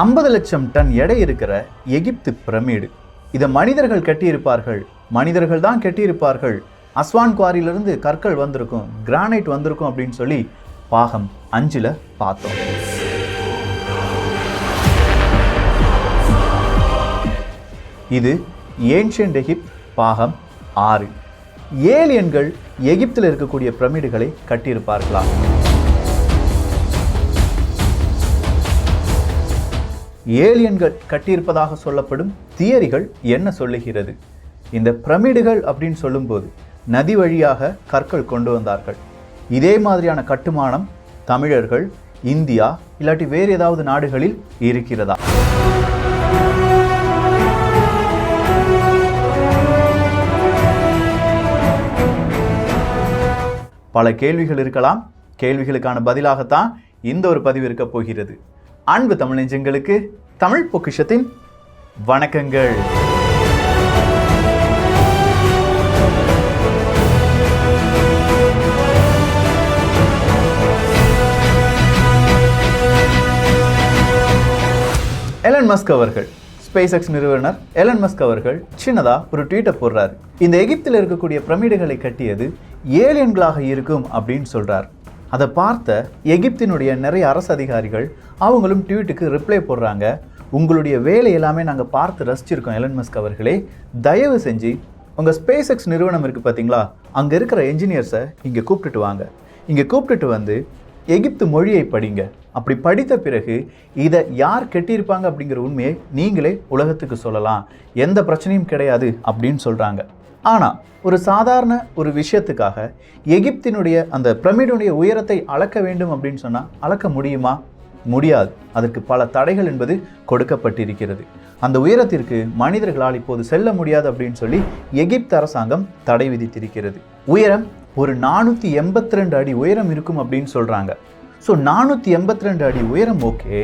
50 லட்சம் டன் எடை இருக்கிற எகிப்து பிரமிடு. இதை மனிதர்கள் கட்டியிருப்பார்கள், மனிதர்கள் தான் கட்டியிருப்பார்கள். அஸ்வான் குவாரியிலிருந்து கற்கள் வந்திருக்கும், கிரானைட் வந்திருக்கும் அப்படின்னு சொல்லி பாகம் 5ல் பார்த்தோம். இது ஏன்ஷியன்ட் எகிப்த் பாகம் 6. ஏலியன்கள் எகிப்தில் இருக்கக்கூடிய பிரமிடுகளை கட்டியிருப்பார்களா? ஏலியன்கள் கட்டியிருப்பதாக சொல்லப்படும் தியரிகள் என்ன சொல்லுகிறது? இந்த பிரமிடுகள் அப்படின்னு சொல்லும்போது நதி வழியாக கற்கள் கொண்டு வந்தார்கள். இதே மாதிரியான கட்டுமானம் தமிழர்கள், இந்தியா இல்லாட்டி வேறு ஏதாவது நாடுகளில் இருக்கிறதா? பல கேள்விகள் இருக்கலாம். கேள்விகளுக்கான பதிலாகத்தான் இந்த ஒரு பதிவு இருக்க போகிறது. அன்பு தமிழ் நெஞ்சங்களுக்கு தமிழ் பொக்கிஷத்தின் வணக்கங்கள். எலன் மஸ்க் அவர்கள், ஸ்பேஸ் எக்ஸ் நிறுவனர் எலன் மஸ்க் அவர்கள் சின்னதா ஒரு ட்வீட்டை போடுறாரு. இந்த எகிப்தில் இருக்கக்கூடிய பிரமிடுகளை கட்டியது ஏலியன்களாக இருக்கும் அப்படின்னு சொல்றார். அதை பார்த்த எகிப்தினுடைய நிறைய அரசு அதிகாரிகள் அவங்களும் ட்வீட்டுக்கு ரிப்ளை போடுறாங்க. உங்களுடைய வேலை எல்லாமே நாங்கள் பார்த்து ரசிச்சிருக்கோம் எலன் மஸ்க் அவர்களே, தயவு செஞ்சு உங்கள் ஸ்பேஸ் எக்ஸ் நிறுவனம் இருக்குது பார்த்தீங்களா, அங்கே இருக்கிற என்ஜினியர்ஸை இங்கே கூப்பிட்டுட்டு வாங்க. இங்கே கூப்பிட்டுட்டு வந்து எகிப்து மொழியை படிங்க. அப்படி படித்த பிறகு இதை யார் கட்டியிருப்பாங்க அப்படிங்கிற உண்மையை நீங்களே உலகத்துக்கு சொல்லலாம், எந்த பிரச்சனையும் கிடையாது அப்படின்னு சொல்கிறாங்க. ஆனால் ஒரு சாதாரண ஒரு விஷயத்துக்காக எகிப்தினுடைய அந்த பிரமிடுடைய உயரத்தை அளக்க வேண்டும் அப்படின்னு சொன்னால் அளக்க முடியுமா? முடியாது. அதற்கு பல தடைகள் என்பது கொடுக்கப்பட்டிருக்கிறது. அந்த உயரத்திற்கு மனிதர்களால் இப்போது செல்ல முடியாது அப்படின்னு சொல்லி எகிப்து அரசாங்கம் தடை விதித்திருக்கிறது. உயரம் ஒரு 482 அடி உயரம் இருக்கும் அப்படின்னு சொல்கிறாங்க. ஸோ 482 அடி உயரம் ஓகே.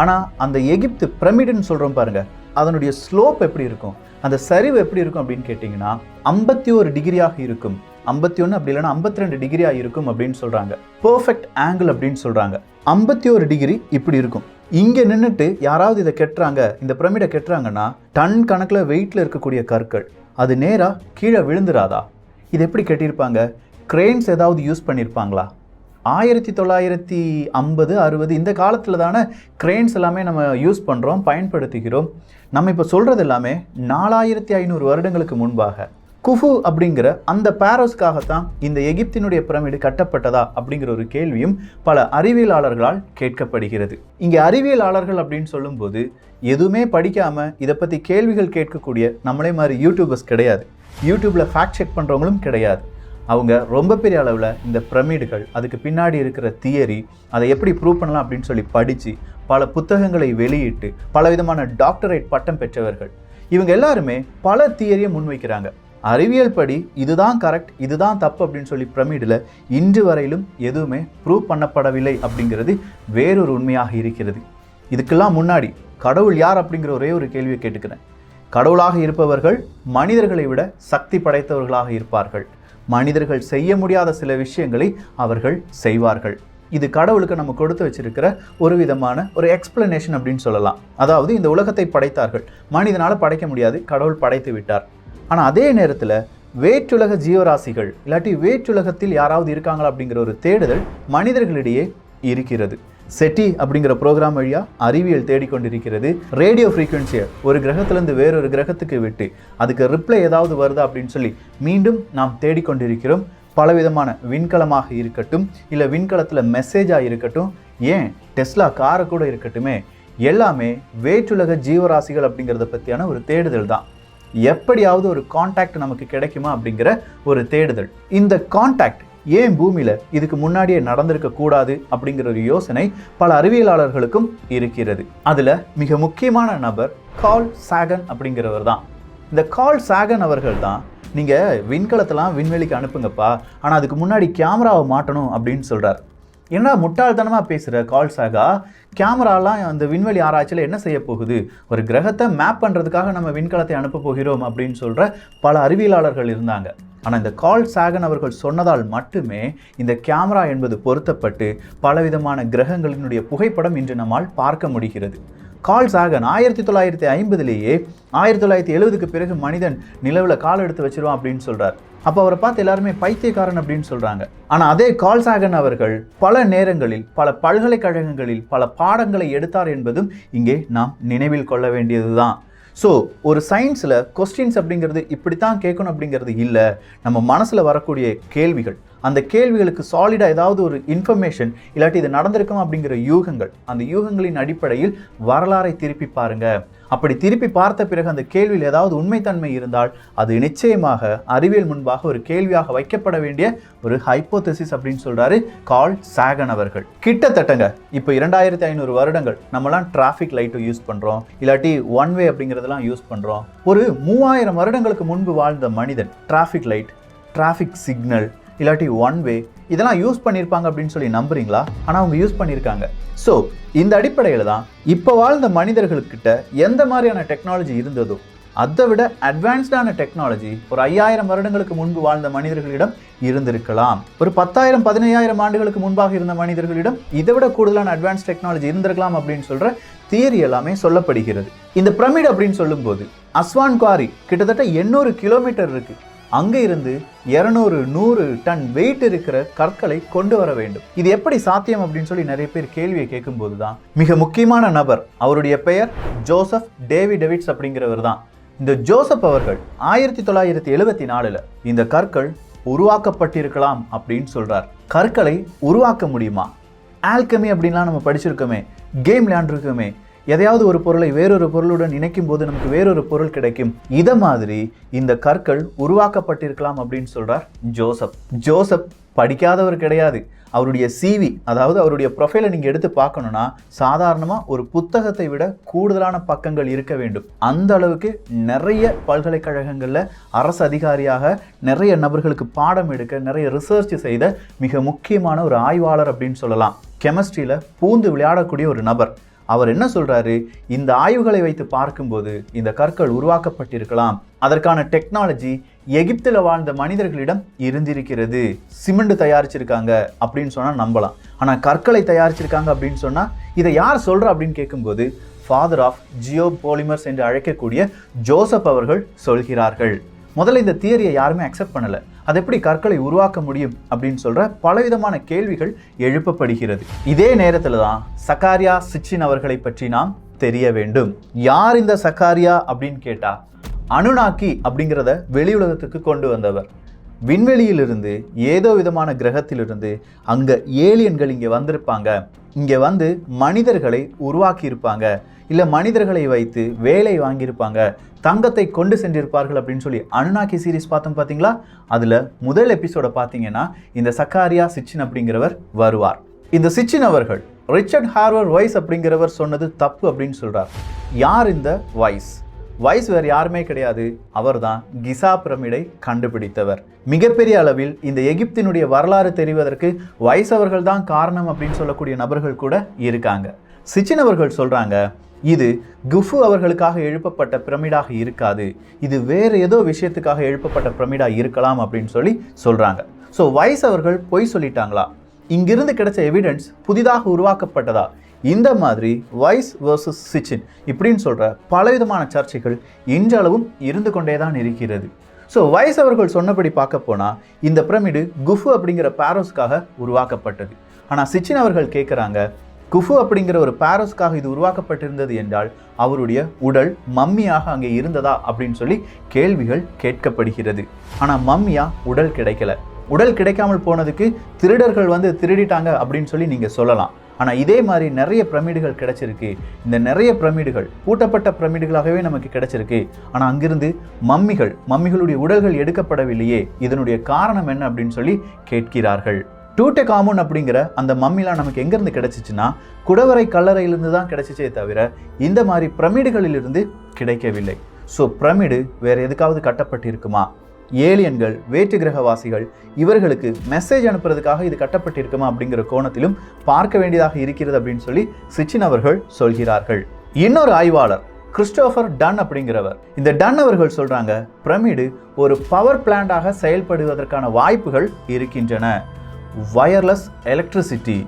ஆனால் அந்த எகிப்து பிரமிடுன்னு சொல்கிறோம் பாருங்க, அதனுடைய ஸ்லோப் எப்படி இருக்கும், அந்த சரிவு எப்படி இருக்கும் அப்படின்னு கேட்டிங்கன்னா 51 டிகிரியாக இருக்கும். 51 அப்படி இல்லைன்னா 52 டிகிரியாக இருக்கும் அப்படின்னு சொல்கிறாங்க. பர்ஃபெக்ட் ஆங்கிள் அப்படின்னு சொல்கிறாங்க. 51 டிகிரி இப்படி இருக்கும். இங்கே நின்றுட்டு யாராவது இதை கெட்டுறாங்க, இந்த பிரமிடை கெட்டுறாங்கன்னா டன் கணக்கில் வெயிட்டில் இருக்கக்கூடிய கற்கள் அது நேராக கீழே விழுந்துராதா? இது எப்படி கட்டியிருப்பாங்க? கிரெயின்ஸ் ஏதாவது யூஸ் பண்ணியிருப்பாங்களா? 1950, 60 இந்த காலத்தில் தானே கிரெயின்ஸ் எல்லாமே நம்ம யூஸ் பண்ணுறோம், பயன்படுத்துகிறோம். நம்ம இப்போ சொல்கிறது எல்லாமே 4500 வருடங்களுக்கு முன்பாக குஃபு அப்படிங்கிற அந்த பாரோஸ்க்காகத்தான் இந்த எகிப்தினுடைய பிரமிடு கட்டப்பட்டதா அப்படிங்கிற ஒரு கேள்வியும் பல அறிவியலாளர்களால் கேட்கப்படுகிறது. இங்கே அறிவியலாளர்கள் அப்படின்னு சொல்லும்போது எதுவுமே படிக்காமல் இதை பற்றி கேள்விகள் கேட்கக்கூடிய நம்மளே மாதிரி யூடியூபர்ஸ் கிடையாது, யூடியூப்பில் ஃபேக்ட் செக் பண்ணுறவங்களும் கிடையாது. அவங்க ரொம்ப பெரிய அளவில் இந்த பிரமிடுகள், அதுக்கு பின்னாடி இருக்கிற தியரி, அதை எப்படி ப்ரூவ் பண்ணலாம் அப்படின்னு சொல்லி படித்து பல புத்தகங்களை வெளியிட்டு பல விதமான டாக்டரேட் பட்டம் பெற்றவர்கள். இவங்க எல்லாருமே பல தியரியை முன்வைக்கிறாங்க. அறிவியல் படி இதுதான் கரெக்ட், இதுதான் தப்பு அப்படின்னு சொல்லி பிரமிடில் இன்று வரையிலும் எதுவுமே ப்ரூவ் பண்ணப்படவில்லை அப்படிங்கிறது வேறொரு உண்மையாக இருக்கிறது. இதுக்கெல்லாம் முன்னாடி கடவுள் யார் அப்படிங்கிற ஒரே ஒரு கேள்வியை கேட்டுக்கிறேன். கடவுளாக இருப்பவர்கள் மனிதர்களை விட சக்தி படைத்தவர்களாக இருப்பார்கள். மனிதர்கள் செய்ய முடியாத சில விஷயங்களை அவர்கள் செய்வார்கள். இது கடவுளுக்கு நம்ம கொடுத்து வச்சிருக்கிற ஒரு விதமான ஒரு எக்ஸ்பிளனேஷன் அப்படின்னு சொல்லலாம். அதாவது இந்த உலகத்தை படைத்தார்கள், மனிதனால் படைக்க முடியாது, கடவுள் படைத்து விட்டார். ஆனால் அதே நேரத்தில் வேற்றுலக ஜீவராசிகள் இல்லாட்டி வேற்றுலகத்தில் யாராவது இருக்காங்களா அப்படிங்கிற ஒரு தேடுதல் மனிதர்களிடையே இருக்கிறது. செட்டி அப்படிங்கிற ப்ரோக்ராம் வழியாக அறிவியல் தேடிக்கொண்டிருக்கிறது. ரேடியோ ஃப்ரீக்வன்சியை ஒரு கிரகத்திலேருந்து வேறொரு கிரகத்துக்கு விட்டு அதுக்கு ரிப்ளை ஏதாவது வருதா அப்படின்னு சொல்லி மீண்டும் நாம் தேடிக்கொண்டிருக்கிறோம். பலவிதமான விண்கலமாக இருக்கட்டும், இல்லை விண்கலத்தில் மெசேஜாக இருக்கட்டும், ஏன் டெஸ்லா காரை கூட இருக்கட்டுமே, எல்லாமே வேற்றுலக ஜீவராசிகள் அப்படிங்கிறத பற்றியான ஒரு தேடுதல் தான். எப்படியாவது ஒரு கான்டாக்ட் நமக்கு கிடைக்குமா அப்படிங்கிற ஒரு தேடுதல். இந்த கான்டாக்ட் ஏன் பூமியில் இதுக்கு முன்னாடியே நடந்திருக்க கூடாது அப்படிங்கிற ஒரு யோசனை பல அறிவியலாளர்களுக்கும் இருக்கிறது. அதில் மிக முக்கியமான நபர் கார்ல் சாகன் அப்படிங்கிறவர் தான். இந்த கார்ல் சாகன் அவர்கள் தான் நீங்கள் விண்கலத்தெல்லாம் விண்வெளிக்கு அனுப்புங்கப்பா, ஆனால் அதுக்கு முன்னாடி கேமராவை மாட்டணும் அப்படின்னு சொல்கிறார். ஏன்னா முட்டாள்தனமாக பேசுகிற கார்ல் சாகா, கேமராலாம் அந்த விண்வெளி ஆராய்ச்சியில் என்ன செய்ய போகுது, ஒரு கிரகத்தை மேப் பண்ணுறதுக்காக நம்ம விண்கலத்தை அனுப்ப போகிறோம் அப்படின்னு சொல்கிற பல அறிவியலாளர்கள் இருந்தாங்க. ஆனால் இந்த கார்ல் சாகன் அவர்கள் சொன்னதால் மட்டுமே இந்த கேமரா என்பது பொருத்தப்பட்டு பலவிதமான கிரகங்களினுடைய புகைப்படம் இன்று நம்மால் பார்க்க முடிகிறது. கார்ல் சாகன் 1950 1970க்கு பிறகு மனிதன் நிலவில் கால் எடுத்து வச்சிருவான் அப்படின்னு சொல்றார். அப்போ அவரை பார்த்து எல்லாருமே பைத்தியக்காரன் அப்படின்னு சொல்றாங்க. ஆனால் அதே கார்ல் சாகன் அவர்கள் பல நேரங்களில் பல பல்கலைக்கழகங்களில் பல பாடங்களை எடுத்தார் என்பதும் இங்கே நாம் நினைவில் கொள்ள வேண்டியதுதான். ஸோ ஒரு சயின்ஸில் கொஸ்டின்ஸ் அப்படிங்கிறது இப்படித்தான் கேட்கணும் அப்படிங்கிறது இல்லை. நம்ம மனசில் வரக்கூடிய கேள்விகள், அந்த கேள்விகளுக்கு சாலிடாக ஏதாவது ஒரு இன்ஃபர்மேஷன் இல்லாட்டி இது நடந்திருக்கும் அப்படிங்கிற யூகங்கள், அந்த யூகங்களின் அடிப்படையில் வரலாறை திருப்பி பாருங்க. அப்படி திருப்பி பார்த்த பிறகு அந்த கேள்வியில் ஏதாவது உண்மைத்தன்மை இருந்தால் அது நிச்சயமாக அறிவியல் முன்பாக ஒரு கேள்வியாக வைக்கப்பட வேண்டிய ஒரு ஹைப்போதெசிஸ் அப்படின்னு சொல்றாரு கார்ல் சாகன் அவர்கள். கிட்டத்தட்டங்க இப்போ 2500 வருடங்கள் நம்மலாம் டிராஃபிக் லைட்டை யூஸ் பண்றோம், இல்லாட்டி ஒன் வே அப்படிங்கிறதெல்லாம் யூஸ் பண்றோம். ஒரு 3000 வருடங்களுக்கு முன்பு வாழ்ந்த மனிதன் டிராஃபிக் லைட், டிராஃபிக் சிக்னல் இல்லாட்டி ஒன் வே இதெல்லாம் யூஸ் பண்ணியிருப்பாங்க அப்படின்னு சொல்லி நம்புறீங்களா? ஆனால் அவங்க யூஸ் பண்ணியிருக்காங்க. ஸோ இந்த அடிப்படையில் தான் இப்போ வாழ்ந்த மனிதர்கள்கிட்ட எந்த மாதிரியான டெக்னாலஜி இருந்ததோ அதை விட அட்வான்ஸ்டான டெக்னாலஜி ஒரு 5000 வருடங்களுக்கு முன்பு வாழ்ந்த மனிதர்களிடம் இருந்திருக்கலாம். ஒரு 10,000 15,000 ஆண்டுகளுக்கு முன்பாக இருந்த மனிதர்களிடம் இதை விட கூடுதலான அட்வான்ஸ் டெக்னாலஜி இருந்திருக்கலாம் அப்படின்னு சொல்ற தியரி எல்லாமே சொல்லப்படுகிறது. இந்த பிரமிட் அப்படின்னு சொல்லும்போது அஸ்வான் குவாரி கிட்டத்தட்ட 800 கிலோமீட்டர் இருக்கு. அங்கே இருந்து 200-100 டன் வெயிட் இருக்கிற கற்களை கொண்டு வர வேண்டும். இது எப்படி சாத்தியம் அப்படின்னு சொல்லி நிறைய பேர் கேள்வியை கேட்கும்போது தான் மிக முக்கியமான நபர், அவருடைய பெயர் ஜோசப் டேவிட்ஸ் அப்படிங்கிறவர் தான். இந்த ஜோசப் அவர்கள் 1974 இந்த கற்கள் உருவாக்கப்பட்டிருக்கலாம் அப்படின்னு சொல்றார். கற்களை உருவாக்க முடியுமா? ஆல்கமி அப்படின்லாம் நம்ம படிச்சிருக்கோமே, கேம் விளையாண்டுருக்கோமே. எதையாவது ஒரு பொருளை வேறொரு பொருளுடன் இணைக்கும் போது நமக்கு வேறொரு பொருள் கிடைக்கும். இத மாதிரி இந்த கற்கள் உருவாக்கப்பட்டிருக்கலாம் அப்படின்னு சொல்றார் ஜோசப் படிக்காதவர் கிடையாது. அவருடைய சிவி, அதாவது அவருடைய ப்ரொஃபைலை நீங்க எடுத்து பார்க்கணும்னா சாதாரணமா ஒரு புத்தகத்தை விட கூடுதலான பக்கங்கள் இருக்க வேண்டும். அந்த அளவுக்கு நிறைய பல்கலைக்கழகங்கள்ல அரசு அதிகாரியாக நிறைய நபர்களுக்கு பாடம் எடுக்க நிறைய ரிசர்ச் செய்த மிக முக்கியமான ஒரு ஆய்வாளர் அப்படின்னு சொல்லலாம். கெமிஸ்ட்ரியில பூந்து விளையாடக்கூடிய ஒரு நபர். அவர் என்ன சொல்றாரு, இந்த ஆய்வுகளை வைத்து பார்க்கும்போது இந்த கற்கள் உருவாக்கப்பட்டிருக்கலாம். அதற்கான டெக்னாலஜி எகிப்தில் வாழ்ந்த மனிதர்களிடம் இருந்திருக்கிறது. சிமெண்ட் தயாரிச்சிருக்காங்க அப்படின்னு சொன்னா நம்பலாம். ஆனா கற்களை தயாரிச்சிருக்காங்க அப்படின்னு சொன்னா இதை யார் சொல்றா அப்படின்னு கேட்கும்போது ஃபாதர் ஆஃப் ஜியோபாலிமர்ஸ் என்று அழைக்கக்கூடிய ஜோசப் அவர்கள் சொல்கிறார்கள். முதல்ல இந்த தியரியை யாருமே அக்செப்ட் பண்ணல. அது எப்படி கற்களை உருவாக்க முடியும் அப்படின்னு சொல்ற பலவிதமான கேள்விகள் எழுப்பப்படுகிறது. இதே நேரத்துல தான் சக்காரியா சிச்சின் அவர்களை பற்றி நாம் தெரிய வேண்டும். யார் இந்த சக்காரியா அப்படின்னு கேட்டா, அனுநாக்கி அப்படிங்கிறத வெளி உலகத்துக்கு கொண்டு வந்தவர். விண்வெளியிலிருந்து ஏதோ விதமான கிரகத்திலிருந்து அங்க ஏலியன்கள் இங்க வந்திருப்பாங்க, இங்க வந்து மனிதர்களை உருவாக்கி இருப்பாங்க, இல்ல மனிதர்களை வைத்து வேலை வாங்கியிருப்பாங்க, தங்கத்தை கொண்டு சென்றிருப்பார்கள் அப்படின்னு சொல்லி அனுநாக்கி சீரிஸ் பார்த்தோம் பார்த்தீங்களா? அதுல முதல் எபிசோட பார்த்தீங்கன்னா இந்த சக்காரியா சிச்சின் அப்படிங்கிறவர் வருவார். இந்த சிச்சின் அவர்கள் ரிச்சர்ட் ஹார்வர் வைஸ் அப்படிங்கிறவர் சொன்னது தப்பு அப்படின்னு சொல்றார். யார் இந்த வைஸ் வேறு யாருமே கிடையாது, அவர் தான் கிசா பிரமிடை கண்டுபிடித்தவர். மிகப்பெரிய அளவில் இந்த எகிப்தினுடைய வரலாறு தெரிவதற்கு வைஸ் அவர்கள் தான் காரணம் அப்படின்னு சொல்லக்கூடிய நபர்கள் கூட இருக்காங்க. சிச்சின் அவர்கள் சொல்றாங்க, இது குஃபு அவர்களுக்காக எழுப்பப்பட்ட பிரமிடாக இருக்காது, இது வேறு ஏதோ விஷயத்துக்காக எழுப்பப்பட்ட பிரமிடா இருக்கலாம் அப்படின்னு சொல்லி சொல்றாங்க. ஸோ வைஸ் அவர்கள் பொய் சொல்லிட்டாங்களா? இங்கிருந்து கிடைச்ச எவிடன்ஸ் புதிதாக உருவாக்கப்பட்டதா? இந்த மாதிரி வைஸ் வர்சஸ் சிச்சின் இப்படின்னு சொல்ற பலவிதமான சர்ச்சைகள் இன்றளவும் இருந்து கொண்டே தான் இருக்கிறது. ஸோ வைஸ் அவர்கள் சொன்னபடி பார்க்க போனா இந்த பிரமிடு குஃபு அப்படிங்கிற பாரோஸ்க்காக உருவாக்கப்பட்டது. ஆனால் சிச்சின் அவர்கள் கேட்குறாங்க, குஃபு அப்படிங்கிற ஒரு பாரோஸ்க்காக இது உருவாக்கப்பட்டிருந்தது என்றால் அவருடைய உடல் மம்மியாக அங்கே இருந்ததா அப்படின்னு சொல்லி கேள்விகள் கேட்கப்படுகிறது. ஆனால் மம்மியா உடல் கிடைக்கல. உடல் கிடைக்காமல் போனதுக்கு திருடர்கள் வந்து திருடிட்டாங்க அப்படின்னு சொல்லி நீங்க சொல்லலாம். ஆனால் இதே மாதிரி நிறைய பிரமிடுகள் கிடைச்சிருக்கு. இந்த நிறைய பிரமிடுகள் பூட்டப்பட்ட பிரமிடுகளாகவே நமக்கு கிடைச்சிருக்கு. ஆனால் அங்கிருந்து மம்மிகளுடைய உடல்கள் எடுக்கப்படவில்லையே, இதனுடைய காரணம் என்ன அப்படின்னு சொல்லி கேட்கிறார்கள். டூட்டன்காமன் அப்படிங்கிற அந்த மம்மிலாம் நமக்கு எங்கேருந்து கிடைச்சிச்சுன்னா குடவரை கல்லறையிலிருந்து தான் கிடைச்சிச்சே தவிர இந்த மாதிரி பிரமிடுகளிலிருந்து கிடைக்கவில்லை. ஸோ பிரமிடு வேற எதுக்காவது கட்டப்பட்டு இருக்குமா? ஏலியன்கள், வேற்று கிரகவாசிகள் இவர்களுக்கு மெசேஜ் அனுப்புறதுக்காக இது கட்டப்பட்டிருக்குமா அப்படிங்கிற கோணத்திலும் பார்க்க வேண்டியதாக இருக்கிறது அப்படின்னு சொல்லி சிச்சின் அவர்கள் சொல்கிறார்கள். இன்னொரு ஆய்வாளர் கிறிஸ்டோபர் டன் அப்படிங்கிறவர், இந்த டன் அவர்கள் சொல்றாங்க, பிரமிடு ஒரு பவர் பிளான்டாக செயல்படுவதற்கான வாய்ப்புகள் இருக்கின்றன. வயர்லெஸ் எலக்ட்ரிசிட்டி,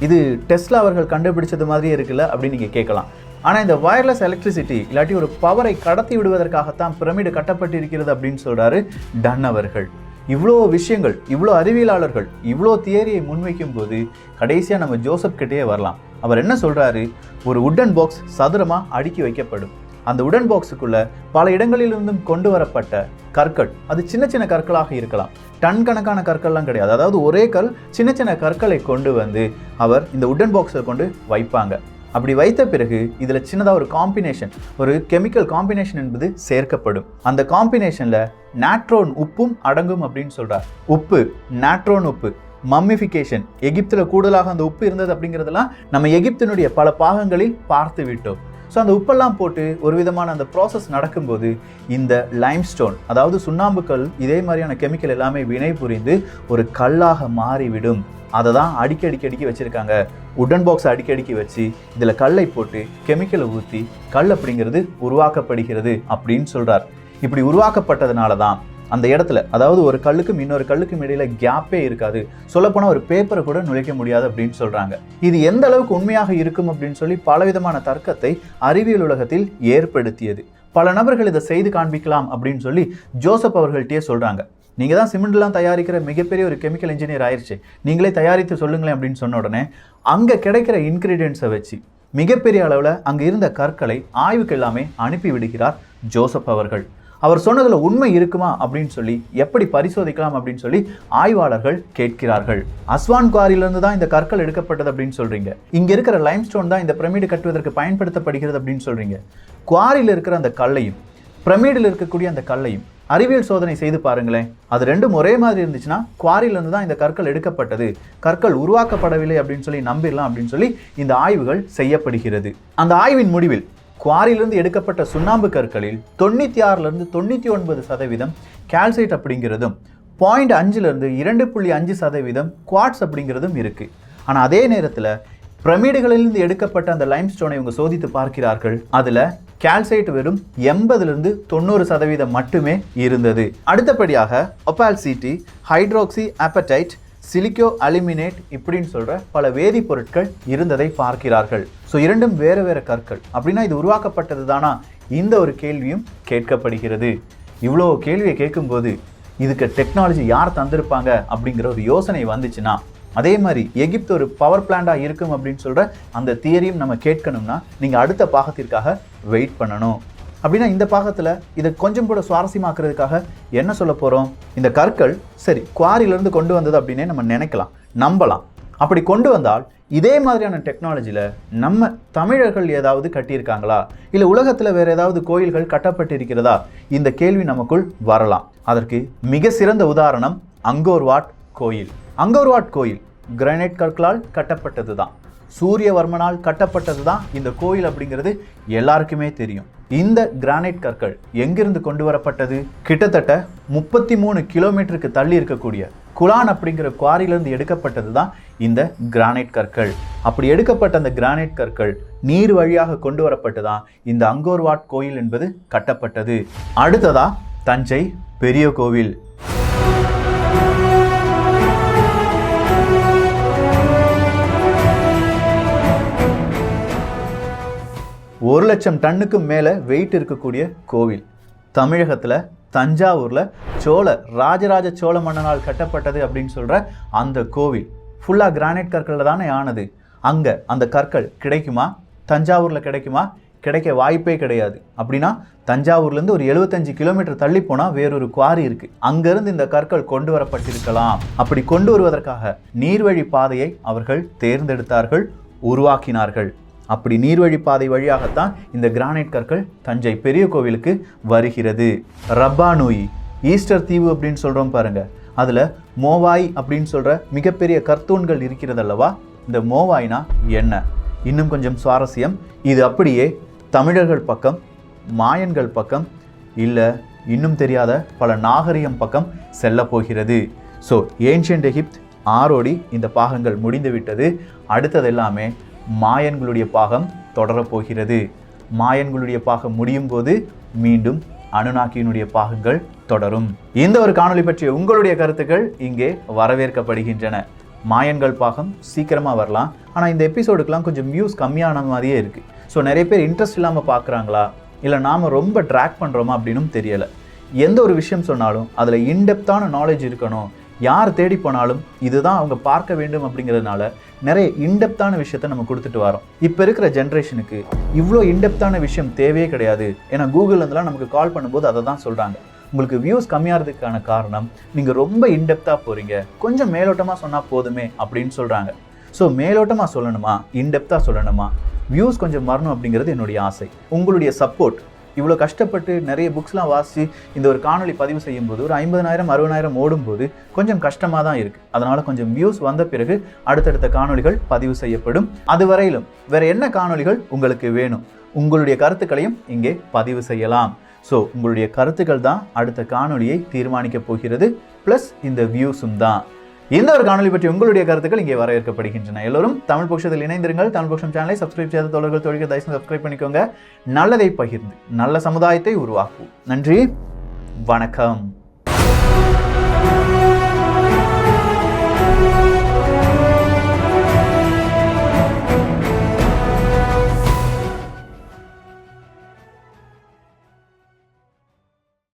இது டெஸ்லா அவர்கள் கண்டுபிடிச்சது மாதிரியே இருக்குல்ல அப்படின்னு நீங்க கேட்கலாம். ஆனால் இந்த வயர்லெஸ் எலக்ட்ரிசிட்டி இல்லாட்டி ஒரு பவரை கடத்தி விடுவதற்காகத்தான் பிரமிடு கட்டப்பட்டிருக்கிறது அப்படின்னு சொல்றாரு டன் அவர்கள். இவ்வளோ விஷயங்கள், இவ்வளோ அறிவியலாளர்கள் இவ்வளோ தியரியை முன்வைக்கும் போது கடைசியாக நம்ம ஜோசப் கிட்டே வரலாம். அவர் என்ன சொல்றாரு, ஒரு உட்டன் பாக்ஸ் சதுரமாக அடுக்கி வைக்கப்படும். அந்த உடன் பாக்ஸுக்குள்ள பல இடங்களிலிருந்தும் கொண்டு வரப்பட்ட கற்கள், அது சின்ன சின்ன கற்களாக இருக்கலாம், டன் கணக்கான கற்கள்லாம் கிடையாது. அதாவது ஒரே கல் சின்ன சின்ன கற்களை கொண்டு வந்து அவர் இந்த உட்டன் பாக்ஸில் கொண்டு வைப்பாங்க. அப்படி வைத்த பிறகு இதில் சின்னதாக ஒரு காம்பினேஷன், ஒரு கெமிக்கல் காம்பினேஷன் என்பது சேர்க்கப்படும். அந்த காம்பினேஷனில் நாட்ரோன் உப்பும் அடங்கும் அப்படின்னு சொல்கிறார். உப்பு, நாட்ரோன் உப்பு, மம்மிஃபிகேஷன், எகிப்தில் கூடுதலாக அந்த உப்பு இருந்தது அப்படிங்கிறதெல்லாம் நம்ம எகிப்தினுடைய பல பாகங்களில் பார்த்து விட்டோம். ஸோ அந்த உப்பெல்லாம் போட்டு ஒரு விதமான அந்த ப்ராசஸ் நடக்கும்போது இந்த லைம்ஸ்டோன், அதாவது சுண்ணாம்பு கல், இதே மாதிரியான கெமிக்கல் எல்லாமே வினை புரிந்து ஒரு கல்லாக மாறிவிடும். அதை தான் அடிக்கடி வச்சுருக்காங்க. உடன் பாக்ஸ் அடிக்கடி வச்சு இதில் கல்லை போட்டு கெமிக்கலை ஊற்றி கல் அப்படிங்கிறது உருவாக்கப்படுகிறது அப்படின்னு சொல்கிறார். இப்படி உருவாக்கப்பட்டதுனால தான் அந்த இடத்துல, அதாவது ஒரு கல்லுக்கும் இன்னொரு கல்லுக்கும் இடையில கேப்பே இருக்காது, சொல்லப்போனால் ஒரு பேப்பரை கூட நுழைக்க முடியாது அப்படின்னு சொல்றாங்க. இது எந்த அளவுக்கு உண்மையாக இருக்கும் அப்படின்னு சொல்லி பலவிதமான தர்க்கத்தை அறிவியல் உலகத்தில் ஏற்படுத்தியது. பல நபர்கள் இதை செய்து காண்பிக்கலாம் அப்படின்னு சொல்லி ஜோசப் அவர்கள்ட்டே சொல்றாங்க. நீங்க தான் சிமெண்ட்லாம் தயாரிக்கிற மிகப்பெரிய ஒரு கெமிக்கல் இன்ஜினியர் ஆயிடுச்சு, நீங்களே தயாரித்து சொல்லுங்களேன் அப்படின்னு சொன்ன உடனே அங்க கிடைக்கிற இன்கிரீடியன்ஸை வச்சு மிகப்பெரிய அளவில் அங்கே இருந்த கற்களை ஆய்வுக்கு எல்லாமே அனுப்பி விடுகிறார் ஜோசப் அவர்கள். அவர் சொன்னதுல உண்மை இருக்குமா அப்படின்னு சொல்லி எப்படி பரிசோதிக்கலாம் அப்படின்னு சொல்லி ஆய்வாளர்கள் கேட்கிறார்கள். அஸ்வான் குவாரியிலிருந்து தான் இந்த கற்கள் எடுக்கப்பட்டது அப்படின்னு சொல்றீங்க, இங்க இருக்கிற லைம்ஸ்டோன் தான் இந்த பிரமிடு கட்டுவதற்கு பயன்படுத்தப்படுகிறது அப்படின்னு சொல்றீங்க. குவாரியில் இருக்கிற அந்த கல்லையும் பிரமிடில் இருக்கக்கூடிய அந்த கல்லையும் அறிவியல் சோதனை செய்து பாருங்களேன். அது ரெண்டும் ஒரே மாதிரி இருந்துச்சுன்னா குவாரியிலிருந்து தான் இந்த கற்கள் எடுக்கப்பட்டது, கற்கள் உருவாக்கப்படவில்லை அப்படின்னு சொல்லி நம்பிடலாம் அப்படின்னு சொல்லி இந்த ஆய்வுகள் செய்யப்படுகிறது. அந்த ஆய்வின் முடிவில் குவாரியிலிருந்து எடுக்கப்பட்ட சுண்ணாம்பு கற்களில் 96லிருந்து 99% கால்சைட் அப்படிங்கிறதும் 0.5லிருந்து 2.5% குவார்ட்ஸ் அப்படிங்கிறதும் இருக்கு. ஆனால் அதே நேரத்தில் பிரமிடுகளிலிருந்து எடுக்கப்பட்ட அந்த லைம்ஸ்டோனை இவங்க சோதித்து பார்க்கிறார்கள். அதில் கால்சைட் வெறும் 80லிருந்து 90% மட்டுமே இருந்தது. அடுத்தபடியாக ஒபால்சிட்டி, ஹைட்ரோக்சி அப்படைட், சிலிக்கோ அலுமினேட் இப்படின்னு சொல்ற பல வேதிப்பொருட்கள் இருந்ததை பார்க்கிறார்கள். ஸோ இரண்டும் வேறு வேறு கற்கள் அப்படின்னா இது உருவாக்கப்பட்டது தானா, இந்த ஒரு கேள்வியும் கேட்கப்படுகிறது. இவ்வளோ கேள்வியை கேட்கும்போது இதுக்கு டெக்னாலஜி யார் தந்திருப்பாங்க அப்படிங்கிற ஒரு யோசனை வந்துச்சுன்னா, அதே மாதிரி எகிப்து ஒரு பவர் பிளான்டாக இருக்கும் அப்படின்னு சொல்ற அந்த தியரியும் நம்ம கேட்கணும்னா நீங்கள் அடுத்த பாகத்திற்காக வெயிட் பண்ணணும். அப்படின்னா இந்த பாகத்தில் இதை கொஞ்சம் கூட சுவாரஸ்யமாக்குறதுக்காக என்ன சொல்ல போகிறோம், இந்த கற்கள் சரி குவாரியிலேருந்து கொண்டு வந்தது அப்படின்னே நம்ம நினைக்கலாம், நம்பலாம். அப்படி கொண்டு வந்தால் இதே மாதிரியான டெக்னாலஜியில் நம்ம தமிழர்கள் ஏதாவது கட்டியிருக்காங்களா, இல்லை உலகத்தில் வேறு ஏதாவது கோயில்கள் கட்டப்பட்டிருக்கிறதா, இந்த கேள்வி நமக்குள் வரலாம். அதற்கு மிக சிறந்த உதாரணம் அங்கோர்வாட் கோயில். அங்கோர்வாட் கோயில் கிரானைட் கற்களால் கட்டப்பட்டது தான், சூரியவர்மனால் கட்டப்பட்டது தான் இந்த கோயில் அப்படிங்கிறது எல்லாருக்குமே தெரியும். இந்த கிரானைட் கற்கள் எங்கிருந்து கொண்டு வரப்பட்டது, கிட்டத்தட்ட 33 கிலோமீட்டருக்கு தள்ளி இருக்கக்கூடிய குலான் அப்படிங்கிற குவாரியிலிருந்து எடுக்கப்பட்டது தான் இந்த கிரானைட் கற்கள். அப்படி எடுக்கப்பட்ட அந்த கிரானைட் கற்கள் நீர் வழியாக கொண்டு வரப்பட்டு தான் இந்த அங்கோர்வாட் கோயில் என்பது கட்டப்பட்டது. அடுத்ததா தஞ்சை பெரிய கோவில். ஒரு 1,00,000 டன்னுக்கும் மேலே வெயிட் இருக்கக்கூடிய கோவில். தமிழகத்தில் தஞ்சாவூரில் ராஜராஜ சோழ மன்னனால் கட்டப்பட்டது அப்படின்னு சொல்கிற அந்த கோவில் ஃபுல்லாக கிரானைட் கற்களில் தானே ஆனது. அங்கே அந்த கற்கள் கிடைக்குமா, தஞ்சாவூரில் கிடைக்குமா, கிடைக்க வாய்ப்பே கிடையாது. அப்படின்னா தஞ்சாவூர்லேருந்து ஒரு 75 கிலோமீட்டர் தள்ளி போனால் வேறொரு குவாரி இருக்குது, அங்கேருந்து இந்த கற்கள் கொண்டு வரப்பட்டிருக்கலாம். அப்படி கொண்டு வருவதற்காக நீர்வழி பாதையை அவர்கள் தேர்ந்தெடுத்தார்கள், உருவாக்கினார்கள். அப்படி நீர்வழி பாதை வழியாகத்தான் இந்த கிரானைட் கற்கள் தஞ்சை பெரிய கோவிலுக்கு வருகிறது. ரப்பா நூயி, ஈஸ்டர் தீவு அப்படின்னு சொல்கிறோம் பாருங்க, அதில் மோவாய் அப்படின்னு சொல்கிற மிகப்பெரிய கர்த்தூன்கள் இருக்கிறது அல்லவா. இந்த மோவாய்னா என்ன, இன்னும் கொஞ்சம் சுவாரஸ்யம். இது அப்படியே தமிழர்கள் பக்கம், மாயன்கள் பக்கம், இல்லை இன்னும் தெரியாத பல நாகரிகம் பக்கம் செல்ல போகிறது. ஸோ ஏன்ஷியன்ட் எகிப்த் ஆரோடி இந்த பாகங்கள் முடிந்து விட்டது. அடுத்தது எல்லாமே மாயன்களுடைய பாகம் தொடரப்போகிறது. மாயன்களுடைய பாகம் முடியும் போது மீண்டும் அனுநாக்கியினுடைய பாகங்கள் தொடரும். இந்த ஒரு காணொளி பற்றிய உங்களுடைய கருத்துக்கள் இங்கே வரவேற்கப்படுகின்றன. மாயன்கள் பாகம் சீக்கிரமாக வரலாம். ஆனால் இந்த எபிசோடுக்கெலாம் கொஞ்சம் வியூஸ் கம்மியான மாதிரியே இருக்குது. ஸோ நிறைய பேர் இன்ட்ரெஸ்ட் இல்லாமல் பார்க்குறாங்களா, இல்லை நாம் ரொம்ப ட்ராக் பண்ணுறோமா அப்படின்னும் தெரியலை. எந்த ஒரு விஷயம் சொன்னாலும் அதில் இன்டெப்த்தான நாலேஜ் இருக்கணும். யார் தேடி போனாலும் இதுதான் அவங்க பார்க்க வேண்டும் அப்படிங்கிறதுனால நிறைய இன்டெப்த்தான விஷயத்த நம்ம கொடுத்துட்டு வரோம். இப்போ இருக்கிற ஜென்ரேஷனுக்கு இவ்வளோ இன்டெப்த்தான விஷயம் தேவையே கிடையாது. ஏன்னா கூகுள்லேருந்துலாம் நமக்கு கால் பண்ணும்போது அதை தான் சொல்கிறாங்க. உங்களுக்கு வியூஸ் கம்மியாகிறதுக்கான காரணம் நீங்கள் ரொம்ப இன்டெப்த்தாக போகிறீங்க, கொஞ்சம் மேலோட்டமாக சொன்னால் போதுமே அப்படின்னு சொல்கிறாங்க. ஸோ மேலோட்டமாக சொல்லணுமா, இன்டெப்த்தாக சொல்லணுமா, வியூஸ் கொஞ்சம் வரணும் அப்படிங்கிறது என்னுடைய ஆசை. உங்களுடைய சப்போர்ட், இவ்வளோ கஷ்டப்பட்டு நிறைய புக்ஸ்லாம் வாசித்து இந்த ஒரு காணொலி பதிவு செய்யும்போது ஒரு 50,000 60,000 ஓடும்போது கொஞ்சம் கஷ்டமாக தான் இருக்குது. அதனால் கொஞ்சம் வியூஸ் வந்த பிறகு அடுத்தடுத்த காணொலிகள் பதிவு செய்யப்படும். அதுவரையிலும் வேறு என்ன காணொலிகள் உங்களுக்கு வேணும், உங்களுடைய கருத்துக்களையும் இங்கே பதிவு செய்யலாம். ஸோ உங்களுடைய கருத்துக்கள் தான் அடுத்த காணொலியை தீர்மானிக்க போகிறது, ப்ளஸ் இந்த வியூஸும் தான். இந்த ஒரு காணொலி பற்றி உங்களுடைய கருத்துக்கள் இங்கே வரவேற்கப்படுகின்றன. எல்லோரும் தமிழ் பொக்ஷத்தில் இணைந்திருங்கள். தமிழ் பொக்ஷம் சேனலை சப்ஸ்கிரைப் செய்த தோழர்கள் தோழிகள் தயவுசெய்து சப்ஸ்கிரைப் பண்ணிக்கோங்க. நல்லதை பகிர்ந்து நல்ல சமுதாயத்தை உருவாக்குவோம். நன்றி, வணக்கம்.